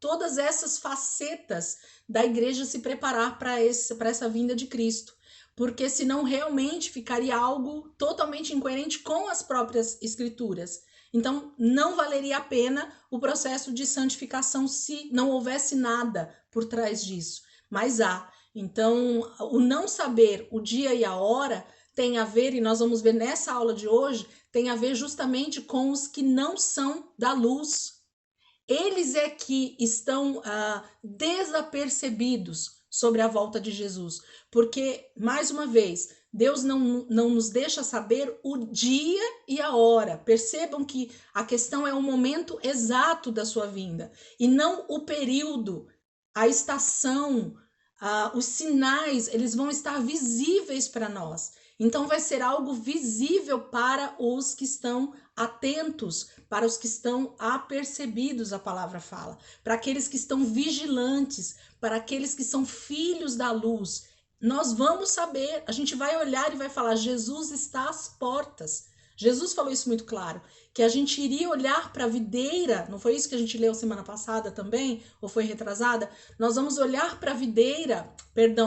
todas essas facetas da igreja se preparar para essa vinda de Cristo. Porque senão realmente ficaria algo totalmente incoerente com as próprias escrituras. Então, não valeria a pena o processo de santificação se não houvesse nada por trás disso. Mas há. Então, o não saber o dia e a hora tem a ver, e nós vamos ver nessa aula de hoje, tem a ver justamente com os que não são da luz. Eles é que estão desapercebidos sobre a volta de Jesus. Porque, mais uma vez, Deus não nos deixa saber o dia e a hora. Percebam que a questão é o momento exato da sua vinda e não o período, a estação, os sinais, eles vão estar visíveis para nós. Então vai ser algo visível para os que estão atentos, para os que estão apercebidos, a palavra fala, para aqueles que estão vigilantes, para aqueles que são filhos da luz. Nós vamos saber, a gente vai olhar e vai falar, Jesus está às portas. Jesus falou isso muito claro, que a gente iria olhar para a videira, não foi isso que a gente leu semana passada também, ou foi retrasada? Nós vamos olhar para a videira,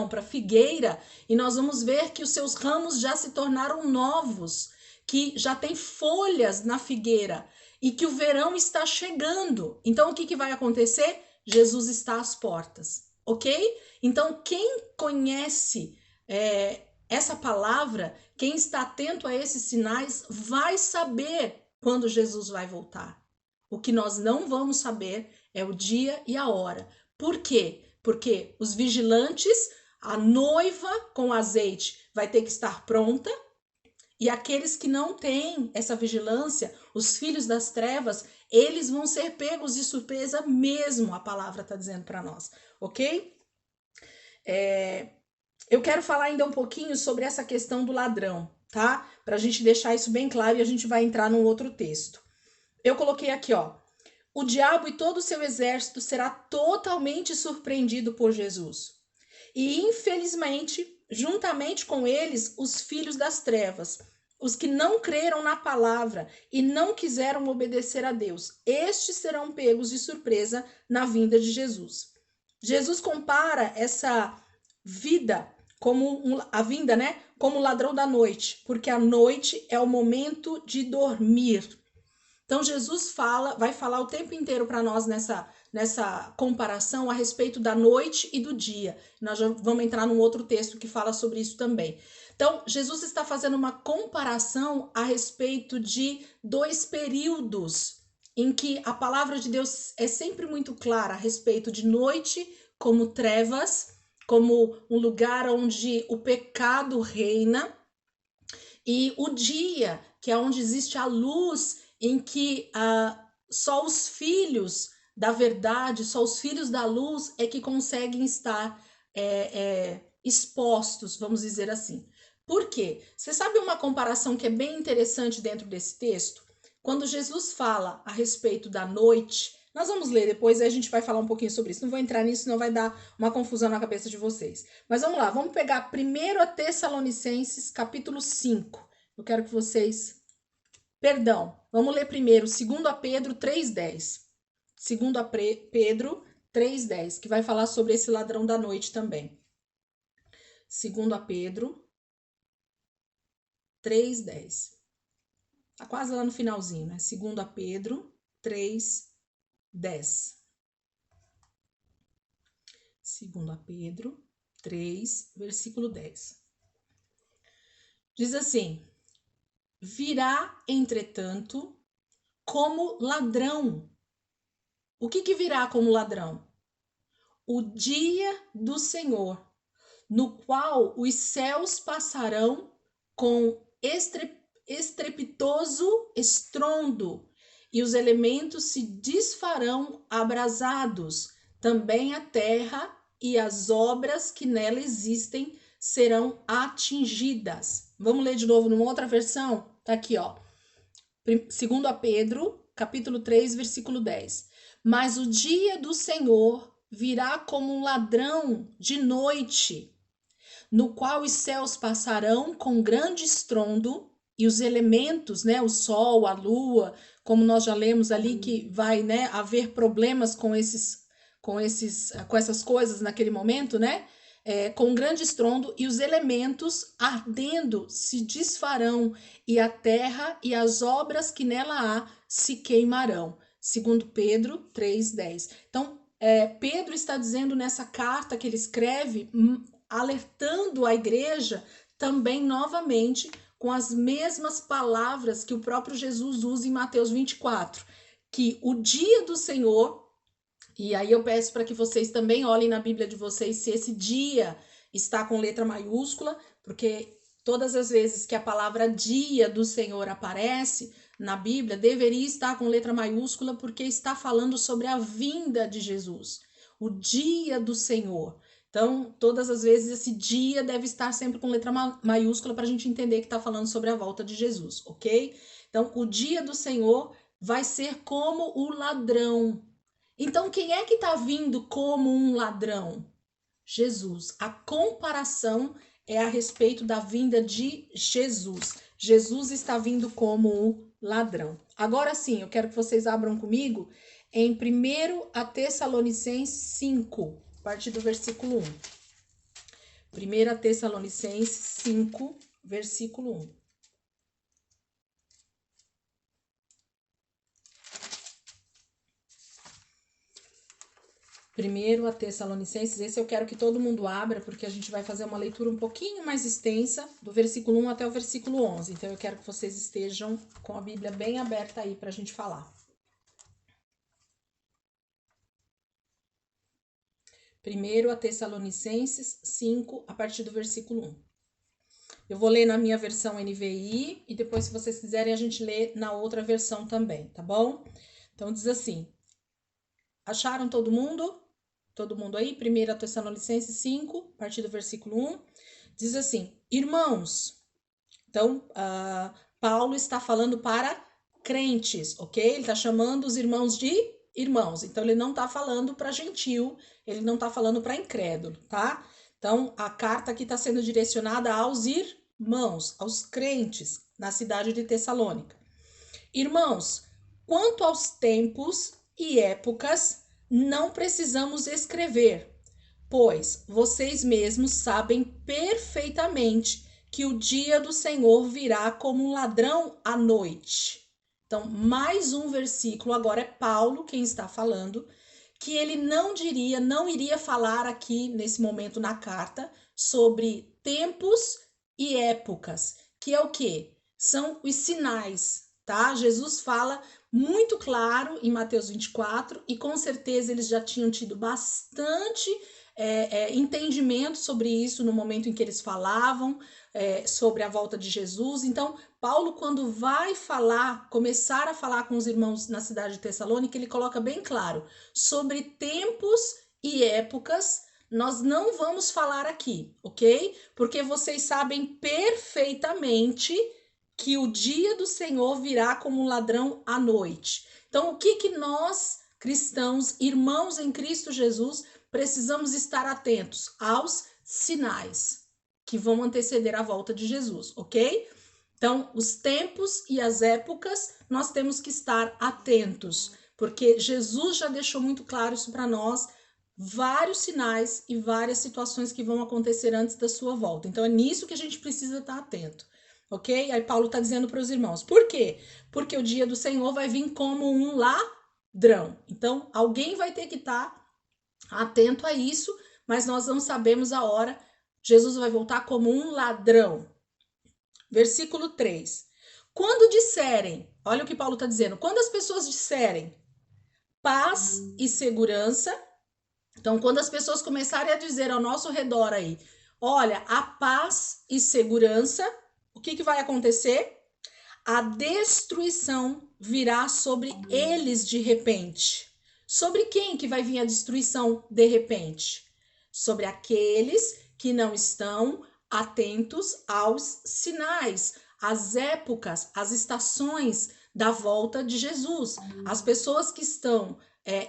para a figueira, e nós vamos ver que os seus ramos já se tornaram novos, que já tem folhas na figueira, e que o verão está chegando. Então, o que vai acontecer? Jesus está às portas, ok? Então, quem conhece essa palavra, quem está atento a esses sinais, vai saber quando Jesus vai voltar. O que nós não vamos saber é o dia e a hora. Por quê? Porque os vigilantes, a noiva com azeite vai ter que estar pronta, e aqueles que não têm essa vigilância, os filhos das trevas, eles vão ser pegos de surpresa mesmo, a palavra está dizendo para nós, ok? Eu quero falar ainda um pouquinho sobre essa questão do ladrão, tá? Para a gente deixar isso bem claro e a gente vai entrar num outro texto. Eu coloquei aqui, ó. O diabo e todo o seu exército será totalmente surpreendido por Jesus. E, infelizmente, juntamente com eles, os filhos das trevas, os que não creram na palavra e não quiseram obedecer a Deus, estes serão pegos de surpresa na vinda de Jesus. Jesus compara essa vida como a vinda, né, como ladrão da noite, porque a noite é o momento de dormir. Então Jesus vai falar o tempo inteiro para nós nessa comparação a respeito da noite e do dia. Nós já vamos entrar num outro texto que fala sobre isso também. Então, Jesus está fazendo uma comparação a respeito de dois períodos em que a palavra de Deus é sempre muito clara a respeito de noite como trevas, como um lugar onde o pecado reina, e o dia, que é onde existe a luz, em que só os filhos da verdade, só os filhos da luz é que conseguem estar expostos, vamos dizer assim. Por quê? Você sabe uma comparação que é bem interessante dentro desse texto? Quando Jesus fala a respeito da noite, nós vamos ler depois e a gente vai falar um pouquinho sobre isso. Não vou entrar nisso, senão vai dar uma confusão na cabeça de vocês. Mas vamos lá, vamos pegar 1 Tessalonicenses, capítulo 5. Eu quero que vocês... Perdão, vamos ler primeiro 2 Pedro 3,10. 2 Pedro 3,10, que vai falar sobre esse ladrão da noite também. 2 Pedro 3,10. Tá quase lá no finalzinho, né? 2 Pedro 3,10. 2 Pedro 3, versículo 10. Diz assim: virá, entretanto, como ladrão. O que virá como ladrão? O dia do Senhor, no qual os céus passarão com estrepitoso estrondo, e os elementos se desfarão abrasados. Também a terra e as obras que nela existem serão atingidas. Vamos ler de novo numa outra versão? Tá aqui, ó. 2 Pedro, capítulo 3, versículo 10. Mas o dia do Senhor virá como um ladrão de noite, no qual os céus passarão com grande estrondo, e os elementos, né, o sol, a lua, como nós já lemos ali, que vai, né, haver problemas com esses com essas coisas naquele momento, né? Com um grande estrondo, e os elementos ardendo se desfarão, e a terra e as obras que nela há se queimarão. Segundo Pedro 3:10. Então, Pedro está dizendo nessa carta que ele escreve, alertando a igreja também novamente com as mesmas palavras que o próprio Jesus usa em Mateus 24, que o dia do Senhor. E aí eu peço para que vocês também olhem na Bíblia de vocês se esse dia está com letra maiúscula, porque todas as vezes que a palavra dia do Senhor aparece na Bíblia, deveria estar com letra maiúscula, porque está falando sobre a vinda de Jesus, o dia do Senhor. Então, todas as vezes esse dia deve estar sempre com letra maiúscula para a gente entender que está falando sobre a volta de Jesus, ok? Então, o dia do Senhor vai ser como o ladrão. Então, quem é que está vindo como um ladrão? Jesus. A comparação é a respeito da vinda de Jesus. Jesus está vindo como um ladrão. Agora sim, eu quero que vocês abram comigo em 1 Tessalonicenses 5, a partir do versículo 1. 1 Tessalonicenses 5, versículo 1. 1 Tessalonicenses, esse eu quero que todo mundo abra, porque a gente vai fazer uma leitura um pouquinho mais extensa, do versículo 1 até o versículo 11. Então, eu quero que vocês estejam com a Bíblia bem aberta aí para a gente falar. 1 Tessalonicenses 5, a partir do versículo 1. Eu vou ler na minha versão NVI, e depois, se vocês quiserem, a gente lê na outra versão também, tá bom? Então, diz assim: acharam todo mundo? Todo mundo aí? 1 Tessalonicenses 5, a partir do versículo 1, diz assim: irmãos. Então, Paulo está falando para crentes, ok? Ele está chamando os irmãos de irmãos. Então, ele não está falando para gentil, ele não está falando para incrédulo, tá? Então, a carta aqui está sendo direcionada aos irmãos, aos crentes na cidade de Tessalônica. Irmãos, quanto aos tempos e épocas, não precisamos escrever, pois vocês mesmos sabem perfeitamente que o dia do Senhor virá como um ladrão à noite. Então, mais um versículo, agora é Paulo quem está falando, que ele não iria falar aqui nesse momento na carta sobre tempos e épocas, que é o quê? São os sinais, tá? Jesus fala muito claro em Mateus 24, e com certeza eles já tinham tido bastante entendimento sobre isso no momento em que eles falavam sobre a volta de Jesus. Então, Paulo, quando vai começar a falar com os irmãos na cidade de Tessalônica, ele coloca bem claro: sobre tempos e épocas, nós não vamos falar aqui, ok? Porque vocês sabem perfeitamente que o dia do Senhor virá como um ladrão à noite. Então, o que nós, cristãos, irmãos em Cristo Jesus, precisamos estar atentos? Aos sinais que vão anteceder a volta de Jesus, ok? Então, os tempos e as épocas, nós temos que estar atentos, porque Jesus já deixou muito claro isso para nós, vários sinais e várias situações que vão acontecer antes da sua volta. Então, é nisso que a gente precisa estar atento. Ok? Aí Paulo está dizendo para os irmãos. Por quê? Porque o dia do Senhor vai vir como um ladrão. Então, alguém vai ter que estar atento a isso, mas nós não sabemos a hora. Jesus vai voltar como um ladrão. Versículo 3. Quando disserem, olha o que Paulo está dizendo, quando as pessoas disserem paz e segurança, então quando as pessoas começarem a dizer ao nosso redor aí, olha, a paz e segurança, o que vai acontecer? A destruição virá sobre eles de repente. Sobre quem que vai vir a destruição de repente? Sobre aqueles que não estão atentos aos sinais, às épocas, às estações da volta de Jesus. As pessoas que estão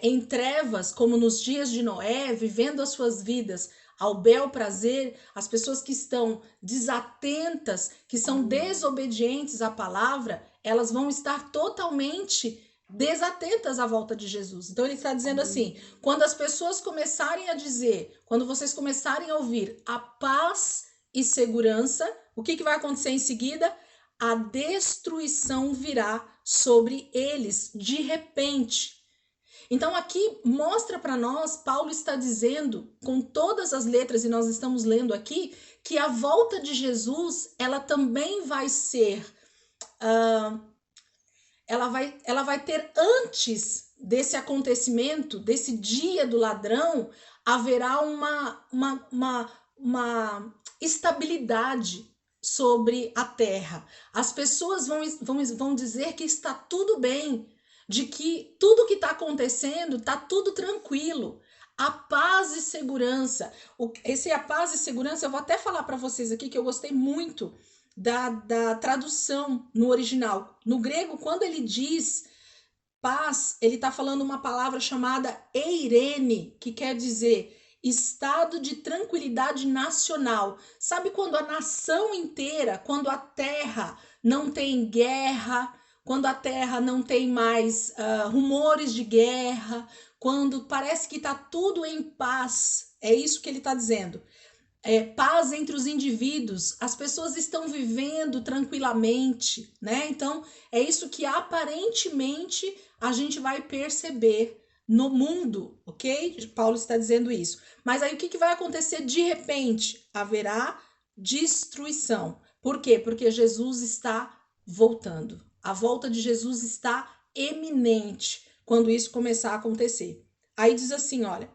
em trevas, como nos dias de Noé, vivendo as suas vidas ao bel prazer, as pessoas que estão desatentas, que são desobedientes à palavra, elas vão estar totalmente desatentas à volta de Jesus. Então ele está dizendo assim: quando as pessoas começarem a dizer, quando vocês começarem a ouvir a paz e segurança, o que vai acontecer em seguida? A destruição virá sobre eles de repente. Então aqui mostra para nós, Paulo está dizendo com todas as letras, e nós estamos lendo aqui, que a volta de Jesus, ela também vai ser, ela vai ter antes desse acontecimento, desse dia do ladrão, haverá uma estabilidade sobre a terra. As pessoas vão dizer que está tudo bem, de que tudo que está acontecendo está tudo tranquilo. A paz e segurança. Esse a paz e segurança, eu vou até falar para vocês aqui que eu gostei muito da tradução no original. No grego, quando ele diz paz, ele está falando uma palavra chamada eirene, que quer dizer estado de tranquilidade nacional. Sabe quando a nação inteira, quando a terra não tem guerra, quando a terra não tem mais rumores de guerra, quando parece que está tudo em paz. É isso que ele está dizendo. Paz entre os indivíduos, as pessoas estão vivendo tranquilamente, né? Então, é isso que aparentemente a gente vai perceber no mundo, ok? Paulo está dizendo isso. Mas aí o que vai acontecer de repente? Haverá destruição. Por quê? Porque Jesus está voltando. A volta de Jesus está eminente quando isso começar a acontecer. Aí diz assim, olha,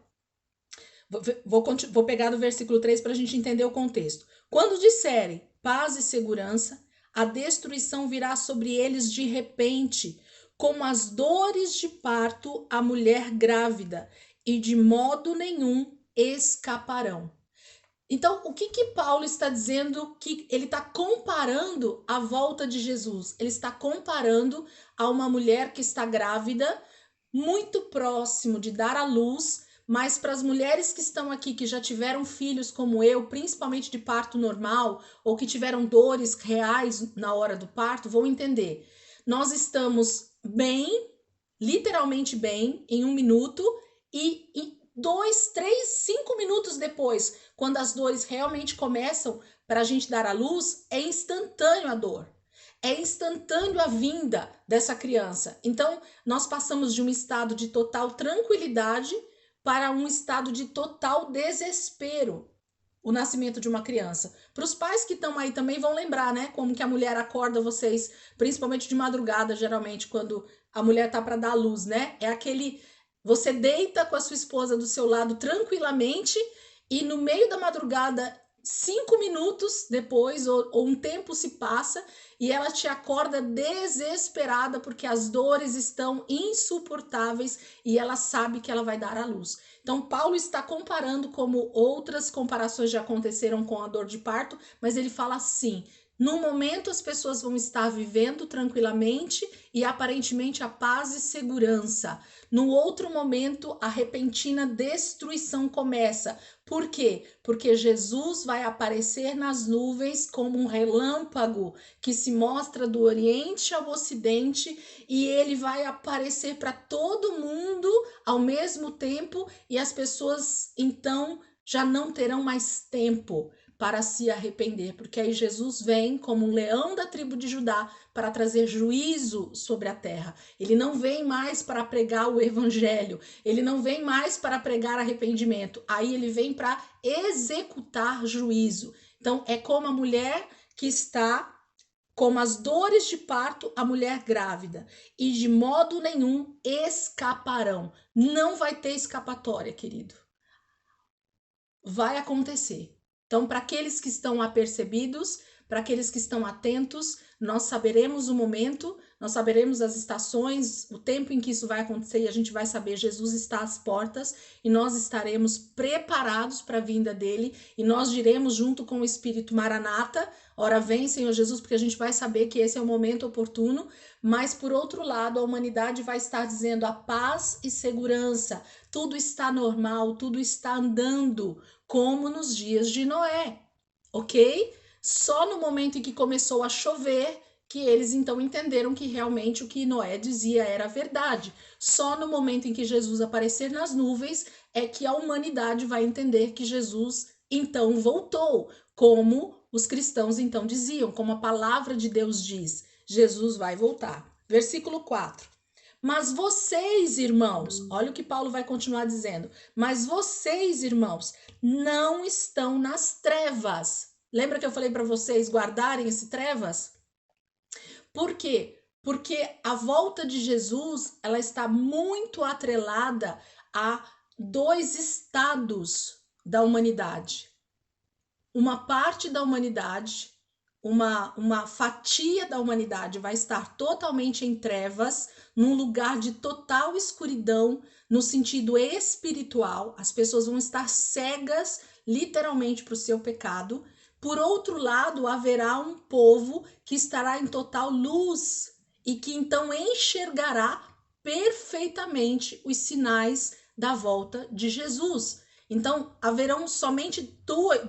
vou pegar do versículo 3 para a gente entender o contexto. Quando disserem paz e segurança, a destruição virá sobre eles de repente, como as dores de parto à mulher grávida, e de modo nenhum escaparão. Então, o que Paulo está dizendo? Que ele está comparando a volta de Jesus. Ele está comparando a uma mulher que está grávida, muito próximo de dar à luz, mas para as mulheres que estão aqui, que já tiveram filhos como eu, principalmente de parto normal, ou que tiveram dores reais na hora do parto, vão entender. Nós estamos bem, literalmente bem, em 1 minuto, e em 2, 3, 5 minutos depois, quando as dores realmente começam para a gente dar à luz, é instantâneo a dor. É instantâneo a vinda dessa criança. Então, nós passamos de um estado de total tranquilidade para um estado de total desespero, o nascimento de uma criança. Para os pais que estão aí também vão lembrar, né? Como que a mulher acorda vocês, principalmente de madrugada, geralmente, quando a mulher tá para dar à luz, né? É aquele... Você deita com a sua esposa do seu lado tranquilamente e no meio da madrugada, 5 minutos depois, ou um tempo se passa e ela te acorda desesperada porque as dores estão insuportáveis e ela sabe que ela vai dar à luz. Então, Paulo está comparando como outras comparações já aconteceram com a dor de parto, mas ele fala assim: no momento as pessoas vão estar vivendo tranquilamente e aparentemente a paz e segurança. No outro momento, a repentina destruição começa. Por quê? Porque Jesus vai aparecer nas nuvens como um relâmpago que se mostra do Oriente ao Ocidente e ele vai aparecer para todo mundo ao mesmo tempo e as pessoas então já não terão mais tempo para se arrepender, porque aí Jesus vem como um leão da tribo de Judá para trazer juízo sobre a terra. Ele não vem mais para pregar o evangelho, ele não vem mais para pregar arrependimento, aí ele vem para executar juízo. Então é como a mulher que está, como as dores de parto, a mulher grávida, e de modo nenhum escaparão. Não vai ter escapatória, querido. Vai acontecer. Então, para aqueles que estão apercebidos, para aqueles que estão atentos, nós saberemos o momento, nós saberemos as estações, o tempo em que isso vai acontecer e a gente vai saber, Jesus está às portas e nós estaremos preparados para a vinda dele e nós diremos junto com o Espírito Maranata, ora vem Senhor Jesus, porque a gente vai saber que esse é o momento oportuno, mas por outro lado a humanidade vai estar dizendo a paz e segurança, tudo está normal, tudo está andando como nos dias de Noé, ok? Só no momento em que começou a chover que eles então entenderam que realmente o que Noé dizia era verdade. Só no momento em que Jesus aparecer nas nuvens é que a humanidade vai entender que Jesus então voltou, como os cristãos então diziam, como a palavra de Deus diz, Jesus vai voltar. Versículo 4. Mas vocês, irmãos, olha o que Paulo vai continuar dizendo. Mas vocês, irmãos, não estão nas trevas. Lembra que eu falei para vocês guardarem esse trevas? Por quê? Porque a volta de Jesus, ela está muito atrelada a dois estados da humanidade. Uma parte da humanidade, uma fatia da humanidade vai estar totalmente em trevas, num lugar de total escuridão, no sentido espiritual. As pessoas vão estar cegas, literalmente, para o seu pecado. Por outro lado, haverá um povo que estará em total luz e que então enxergará perfeitamente os sinais da volta de Jesus. Então, haverão somente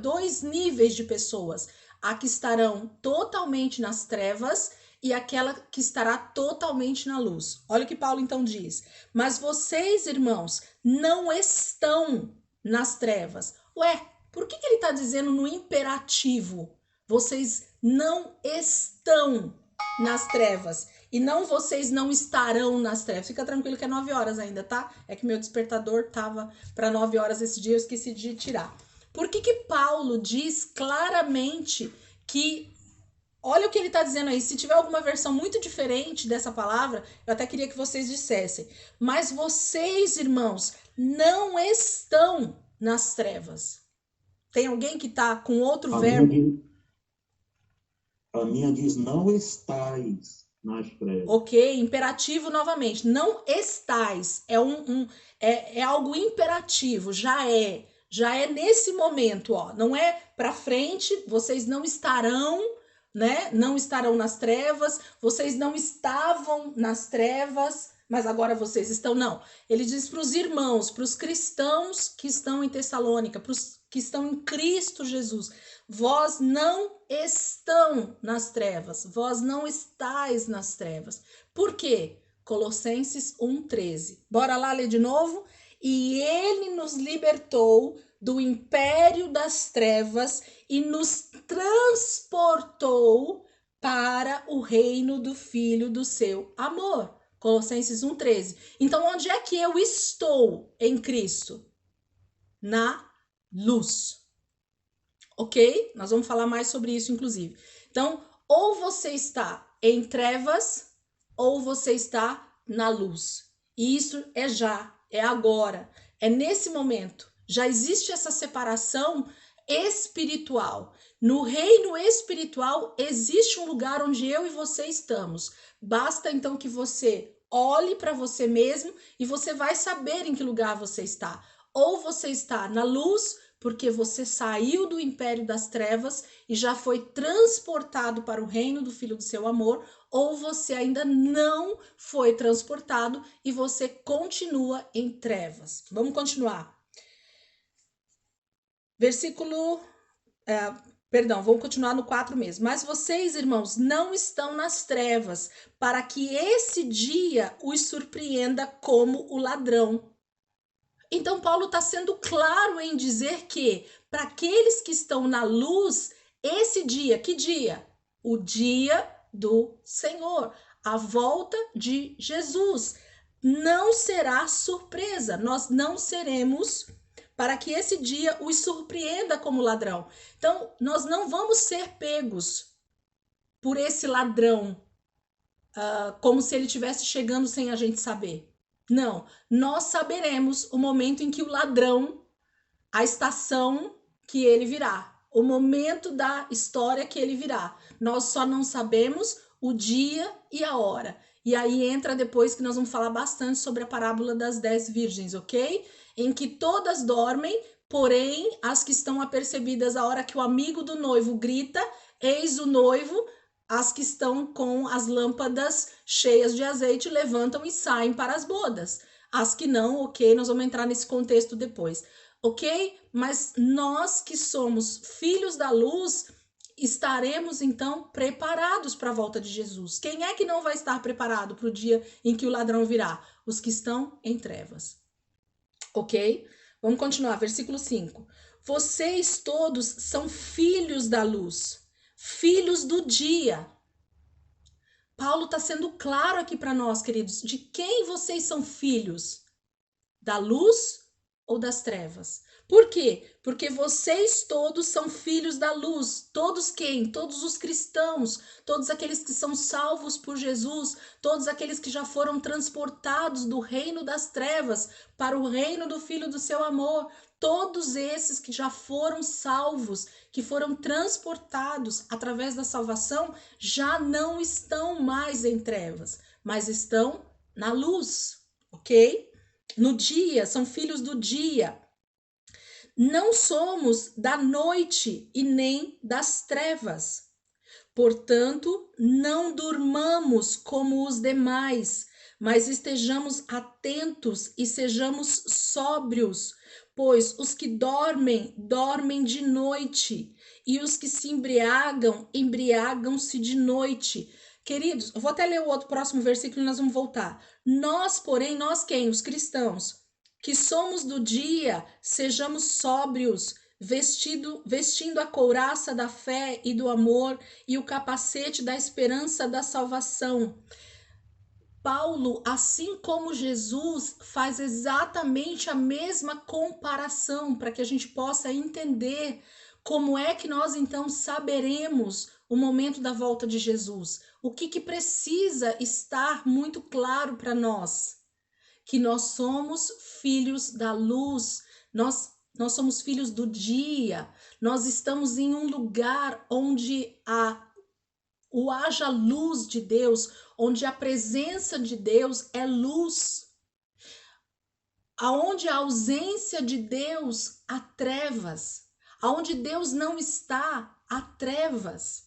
dois níveis de pessoas: a que estarão totalmente nas trevas e aquela que estará totalmente na luz. Olha o que Paulo então diz: mas vocês, irmãos, não estão nas trevas. Ué, por que ele está dizendo no imperativo? Vocês não estão nas trevas. E não vocês não estarão nas trevas. Fica tranquilo que é 9 horas ainda, tá? É que meu despertador tava para 9 horas esse dia, eu esqueci de tirar. Por que Paulo diz claramente que... Olha o que ele está dizendo aí. Se tiver alguma versão muito diferente dessa palavra, eu até queria que vocês dissessem. Mas vocês, irmãos, não estão nas trevas. Tem alguém que está com outro verbo? A minha diz, não estais nas trevas. Ok, imperativo novamente. Não estais. É algo imperativo. Já é nesse momento, ó. Não é para frente. Vocês não estarão, né? Não estarão nas trevas. Vocês não estavam nas trevas, mas agora vocês estão. Não. Ele diz para os irmãos, para os cristãos que estão em Tessalônica, para os que estão em Cristo Jesus: vós não estão nas trevas, vós não estáis nas trevas. Por quê? Colossenses 1,13. Bora lá ler de novo? E ele nos libertou do império das trevas e nos transportou para o reino do Filho do seu amor. Colossenses 1,13. Então, onde é que eu estou em Cristo? Na luz. Ok? Nós vamos falar mais sobre isso, inclusive. Então, ou você está em trevas, ou você está na luz. E isso é já, é agora, é nesse momento. Já existe essa separação espiritual. No reino espiritual existe um lugar onde eu e você estamos. Basta então que você olhe para você mesmo e você vai saber em que lugar você está. Ou você está na luz, porque você saiu do império das trevas e já foi transportado para o reino do Filho do seu amor, ou você ainda não foi transportado e você continua em trevas. Vamos continuar. Vamos continuar no 4 mesmo. Mas vocês, irmãos, não estão nas trevas, para que esse dia os surpreenda como o ladrão. Então, Paulo está sendo claro em dizer que, para aqueles que estão na luz, esse dia, que dia? O dia do Senhor, a volta de Jesus. Não será surpresa, nós não seremos, para que esse dia os surpreenda como ladrão. Então, nós não vamos ser pegos por esse ladrão, como se ele estivesse chegando sem a gente saber. Não, nós saberemos o momento em que o ladrão, a estação que ele virá, o momento da história que ele virá. Nós só não sabemos o dia e a hora. E aí entra depois que nós vamos falar bastante sobre a parábola das 10 virgens, ok? Em que todas dormem, porém as que estão apercebidas a hora que o amigo do noivo grita, eis o noivo, as que estão com as lâmpadas cheias de azeite levantam e saem para as bodas. As que não, ok, nós vamos entrar nesse contexto depois, ok? Mas nós que somos filhos da luz, estaremos então preparados para a volta de Jesus. Quem é que não vai estar preparado para o dia em que o ladrão virá? Os que estão em trevas. Ok? Vamos continuar, versículo 5. Vocês todos são filhos da luz, filhos do dia. Paulo está sendo claro aqui para nós, queridos, de quem vocês são filhos? Da luz ou das trevas? Por quê? Porque vocês todos são filhos da luz. Todos quem? Todos os cristãos, todos aqueles que são salvos por Jesus, todos aqueles que já foram transportados do reino das trevas para o reino do Filho do seu amor. Todos esses que já foram salvos, que foram transportados através da salvação, já não estão mais em trevas, mas estão na luz, ok? No dia, são filhos do dia. Não somos da noite e nem das trevas. Portanto, não durmamos como os demais, mas estejamos atentos e sejamos sóbrios, pois os que dormem, dormem de noite, e os que se embriagam, embriagam-se de noite. Queridos, eu vou até ler o outro próximo versículo e nós vamos voltar. Nós, porém, nós quem? Os cristãos, que somos do dia, sejamos sóbrios, vestindo a couraça da fé e do amor e o capacete da esperança da salvação. Paulo, assim como Jesus, faz exatamente a mesma comparação para que a gente possa entender como é que nós então saberemos o momento da volta de Jesus. O que precisa estar muito claro para nós? Que nós somos filhos da luz, nós somos filhos do dia, nós estamos em um lugar onde haja luz de Deus, onde a presença de Deus é luz. Aonde a ausência de Deus, há trevas. Aonde Deus não está, há trevas.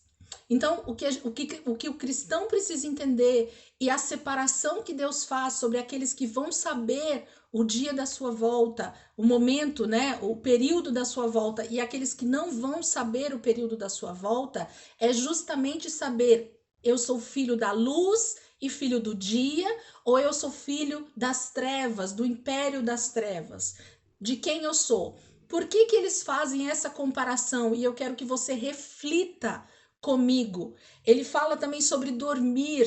Então, o que o cristão precisa entender e a separação que Deus faz sobre aqueles que vão saber o dia da sua volta, o momento, né, o período da sua volta, e aqueles que não vão saber o período da sua volta, é justamente saber, eu sou filho da luz e filho do dia, ou eu sou filho das trevas, do império das trevas. De quem eu sou? Por que eles fazem essa comparação? E eu quero que você reflita comigo. Ele fala também sobre dormir.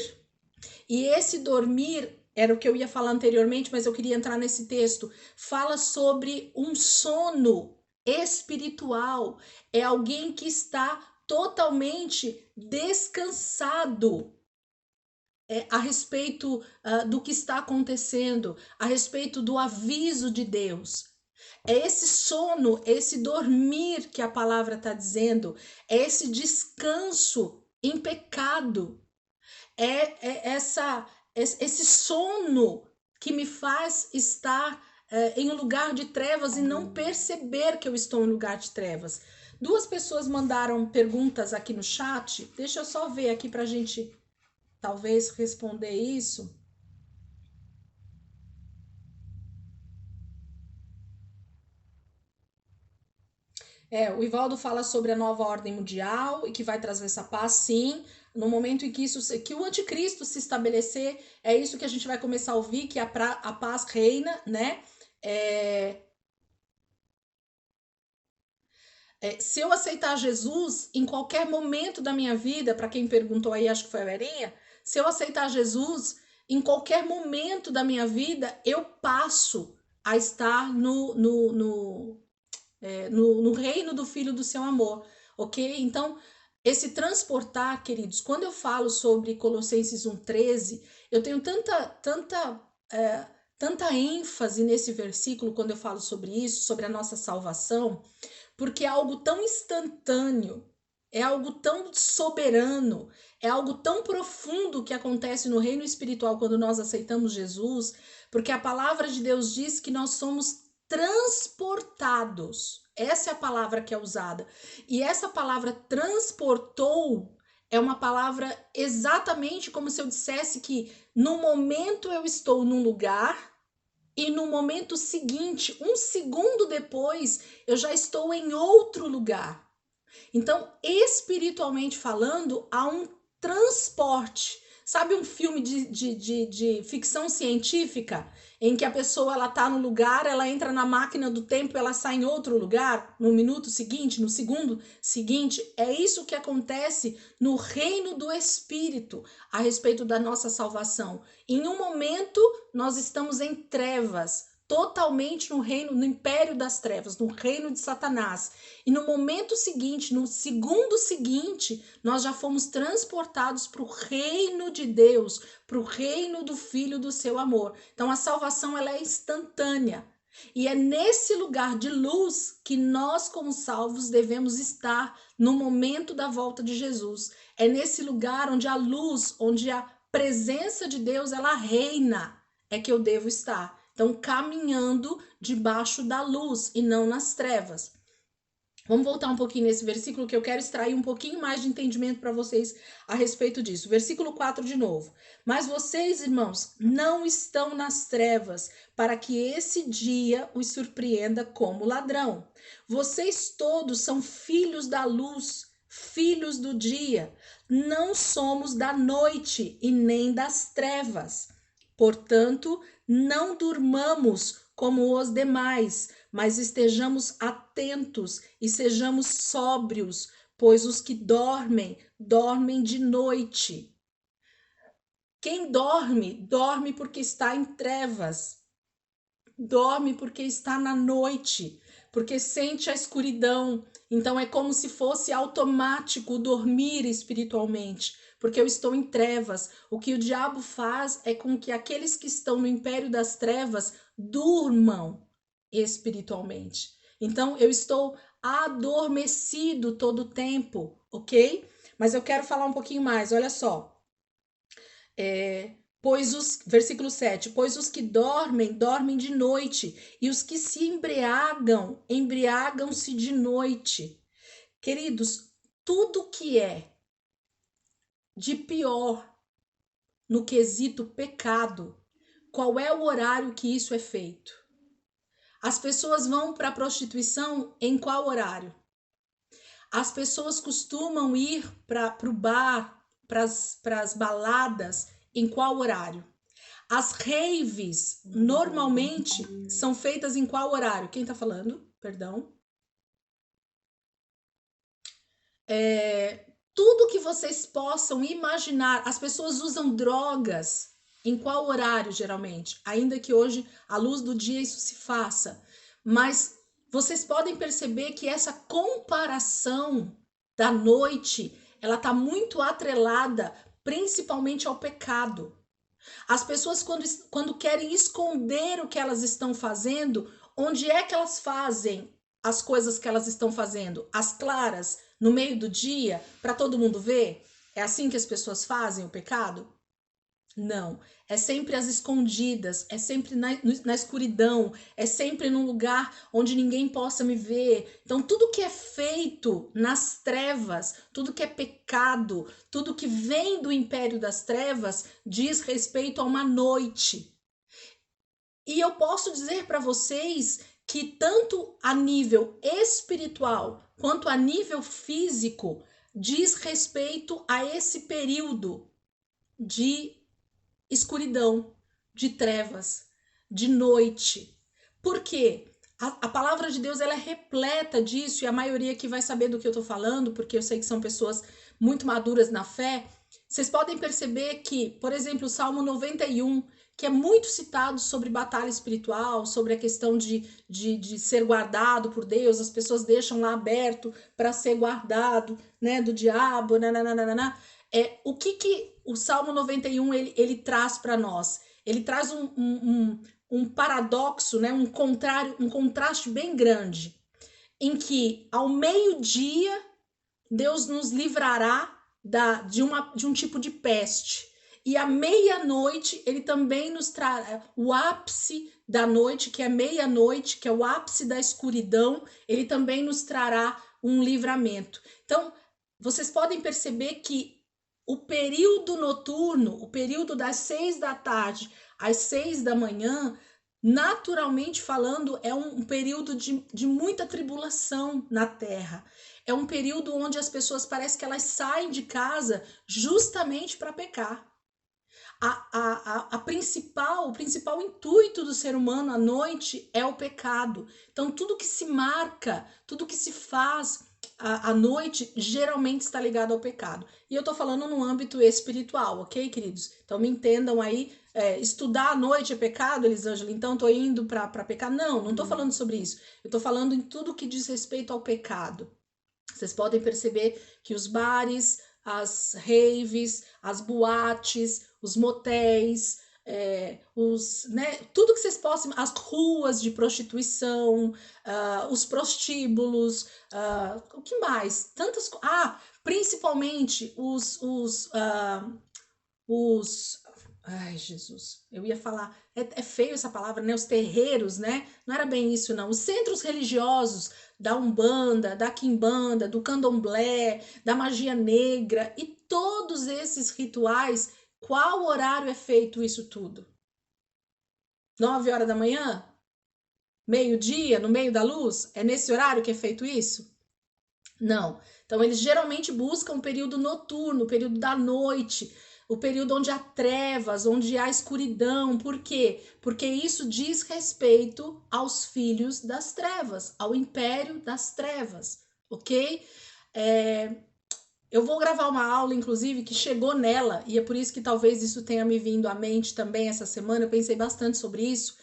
E esse dormir era o que eu ia falar anteriormente, mas eu queria entrar nesse texto. Fala sobre um sono espiritual. É alguém que está totalmente descansado a respeito do que está acontecendo, a respeito do aviso de Deus. É esse sono, esse dormir que a palavra está dizendo, é esse descanso em pecado, esse sono que me faz estar em um lugar de trevas e não perceber que eu estou em um lugar de trevas. 2 pessoas mandaram perguntas aqui no chat, deixa eu só ver aqui para a gente talvez responder isso. O Ivaldo fala sobre a nova ordem mundial e que vai trazer essa paz, sim. No momento em que o anticristo se estabelecer, é isso que a gente vai começar a ouvir, que a paz reina, né? Se eu aceitar Jesus em qualquer momento da minha vida, para quem perguntou aí, acho que foi a Verinha, se eu aceitar Jesus em qualquer momento da minha vida, eu passo a estar no reino do Filho do seu amor, ok? Então, esse transportar, queridos, quando eu falo sobre Colossenses 1,13, eu tenho tanta ênfase nesse versículo quando eu falo sobre isso, sobre a nossa salvação, porque é algo tão instantâneo, é algo tão soberano, é algo tão profundo que acontece no reino espiritual quando nós aceitamos Jesus, porque a palavra de Deus diz que nós somos transportados. Essa é a palavra que é usada. E essa palavra transportou é uma palavra exatamente como se eu dissesse que no momento eu estou num lugar e no momento seguinte, 1 segundo depois, eu já estou em outro lugar. Então, espiritualmente falando, há um transporte. Sabe um filme de ficção científica em que a pessoa ela tá no lugar, ela entra na máquina do tempo, ela sai em outro lugar no minuto seguinte, no segundo seguinte? É isso que acontece no reino do Espírito a respeito da nossa salvação. Em um momento, nós estamos em trevas, totalmente no reino, no império das trevas, no reino de Satanás. E no momento seguinte, no segundo seguinte, nós já fomos transportados para o reino de Deus, para o reino do Filho do seu amor. Então a salvação ela é instantânea. E é nesse lugar de luz que nós, como salvos, devemos estar no momento da volta de Jesus. É nesse lugar onde a luz, onde a presença de Deus ela reina, é que eu devo estar. Então, caminhando debaixo da luz e não nas trevas. Vamos voltar um pouquinho nesse versículo que eu quero extrair um pouquinho mais de entendimento para vocês a respeito disso. Versículo 4 de novo. Mas vocês, irmãos, não estão nas trevas para que esse dia os surpreenda como ladrão. Vocês todos são filhos da luz, filhos do dia. Não somos da noite e nem das trevas. Portanto, não durmamos como os demais, mas estejamos atentos e sejamos sóbrios, pois os que dormem, dormem de noite. Quem dorme, dorme porque está em trevas, dorme porque está na noite, porque sente a escuridão. Então é como se fosse automático dormir espiritualmente, porque eu estou em trevas. O que o diabo faz é com que aqueles que estão no império das trevas durmam espiritualmente. Então eu estou adormecido todo o tempo, ok? Mas eu quero falar um pouquinho mais, olha só. Versículo 7, pois os que dormem, dormem de noite, e os que se embriagam, embriagam-se de noite. Queridos, tudo que é de pior no quesito pecado, qual é o horário que isso é feito? As pessoas vão para a prostituição em qual horário? As pessoas costumam ir para o bar, para as baladas, em qual horário? As raves normalmente são feitas em qual horário? Quem tá falando? Perdão. Tudo que vocês possam imaginar, as pessoas usam drogas em qual horário geralmente? Ainda que hoje, à luz do dia, isso se faça. Mas vocês podem perceber que essa comparação da noite, ela tá muito atrelada principalmente ao pecado. As pessoas, quando querem esconder o que elas estão fazendo, onde é que elas fazem as coisas que elas estão fazendo? Às claras, no meio do dia, para todo mundo ver? É assim que as pessoas fazem o pecado? Não, é sempre às escondidas, é sempre na escuridão, é sempre num lugar onde ninguém possa me ver. Então, tudo que é feito nas trevas, tudo que é pecado, tudo que vem do império das trevas, diz respeito a uma noite. E eu posso dizer para vocês que tanto a nível espiritual quanto a nível físico, diz respeito a esse período de escuridão, de trevas, de noite. Por quê? A palavra de Deus ela é repleta disso, e a maioria aqui vai saber do que eu estou falando, porque eu sei que são pessoas muito maduras na fé. Vocês podem perceber que, por exemplo, o Salmo 91, que é muito citado sobre batalha espiritual, sobre a questão de ser guardado por Deus, as pessoas deixam lá aberto para ser guardado, né, do diabo, nananana. O que o Salmo 91 ele traz para nós? Ele traz um paradoxo, né? um contraste bem grande, em que ao meio-dia Deus nos livrará de um tipo de peste. E à meia-noite ele também nos trará o ápice da noite, que é meia-noite, que é o ápice da escuridão, ele também nos trará um livramento. Então, vocês podem perceber que o período noturno, o período das 6 da tarde às 6 da manhã, Naturalmente falando, é um período de muita tribulação na Terra. É um período onde as pessoas parece que elas saem de casa justamente para pecar. O principal intuito do ser humano à noite é o pecado. Então, tudo que se marca, tudo que se faz à noite, geralmente está ligado ao pecado. E eu estou falando no âmbito espiritual, ok, queridos? Então, me entendam aí. Estudar à noite é pecado, Elisângela? Então, estou indo para pecar? Não estou falando sobre isso. Eu estou falando em tudo que diz respeito ao pecado. Vocês podem perceber que os bares, as raves, as boates, os motéis, tudo que vocês possam, as ruas de prostituição, os prostíbulos, o que mais? Principalmente ai, Jesus, eu ia falar, é feio essa palavra, né? Os terreiros, né? Não era bem isso, não. Os centros religiosos da Umbanda, da Quimbanda, do Candomblé, da magia negra e todos esses rituais, qual horário é feito isso tudo? 9 horas da manhã? Meio-dia, no meio da luz? É nesse horário que é feito isso? Não. Então, eles geralmente buscam um período noturno, o período da noite, o período onde há trevas, onde há escuridão. Por quê? Porque isso diz respeito aos filhos das trevas, ao império das trevas, ok? Eu vou gravar uma aula, inclusive, que chegou nela, e é por isso que talvez isso tenha me vindo à mente também essa semana. Eu pensei bastante sobre isso.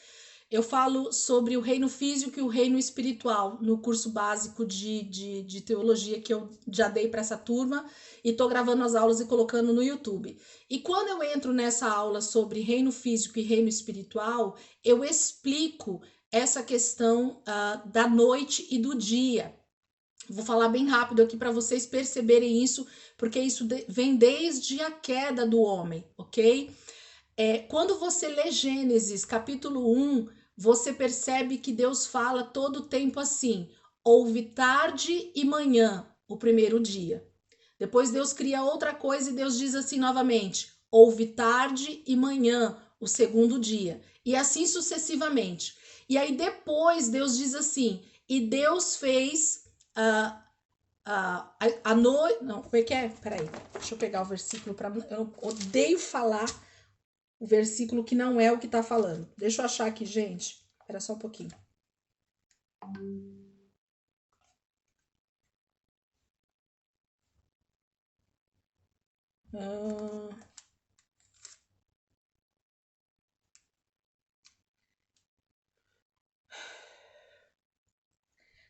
Eu falo sobre o reino físico e o reino espiritual no curso básico de teologia que eu já dei para essa turma e estou gravando as aulas e colocando no YouTube. E quando eu entro nessa aula sobre reino físico e reino espiritual, eu explico essa questão da noite e do dia. Vou falar bem rápido aqui para vocês perceberem isso, porque isso vem desde a queda do homem, ok? Quando você lê Gênesis capítulo 1, você percebe que Deus fala todo o tempo assim: houve tarde e manhã, o primeiro dia. Depois Deus cria outra coisa e Deus diz assim novamente: houve tarde e manhã, o segundo dia. E assim sucessivamente. E aí depois Deus diz assim: e Deus fez a noite. Não, como é que é? Peraí, deixa eu pegar o versículo para. Eu odeio falar o versículo que não é o que tá falando. Deixa eu achar aqui, gente. Espera só um pouquinho.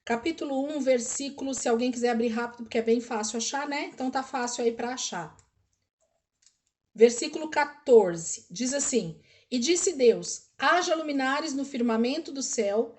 Capítulo 1, versículo, se alguém quiser abrir rápido, porque é bem fácil achar, né? Então tá fácil aí para achar. Versículo 14, diz assim: e disse Deus: haja luminares no firmamento do céu